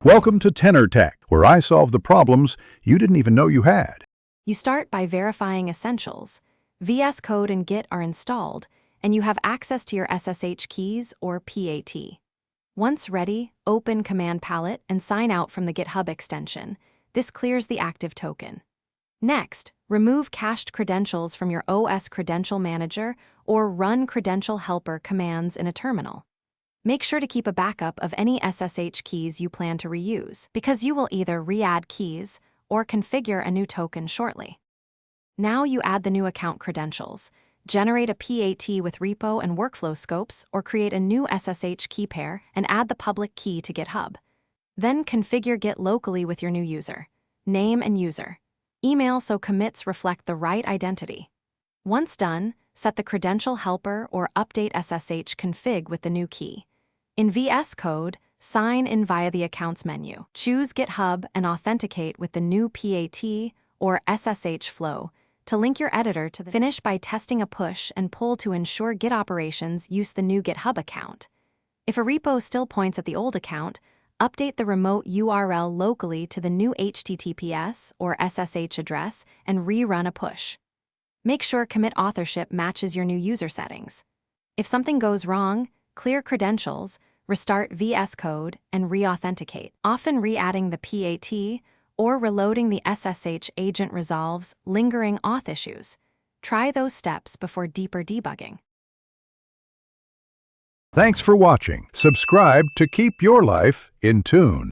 Welcome to Tenor Tech, where I solve the problems you didn't even know you had. You start by verifying essentials. Vscode and Git are installed, and you have access to your SSH keys or PAT. Once ready, open Command Palette and sign out from the GitHub extension. This clears the active token. Next, remove cached credentials from your OS Credential Manager or run Credential Helper commands in a terminal. Make sure to keep a backup of any SSH keys you plan to reuse, because you will either re-add keys or configure a new token shortly. Now you add the new account credentials, generate a PAT with repo and workflow scopes, or create a new SSH key pair and add the public key to GitHub. Then configure Git locally with your new user, name and user, email so commits reflect the right identity. Once done, set the credential helper or update SSH config with the new key. In Vscode, sign in via the Accounts menu. Choose GitHub and authenticate with the new PAT or SSH flow to link your editor to the finish by testing a push and pull to ensure Git operations use the new GitHub account. If a repo still points at the old account, update the remote URL locally to the new HTTPS or SSH address and rerun a push. Make sure commit authorship matches your new user settings. If something goes wrong, clear credentials, restart Vscode, and re-authenticate. Often re-adding the PAT or reloading the SSH agent resolves lingering auth issues. Try those steps before deeper debugging. Thanks for watching. Subscribe to keep your life in tune.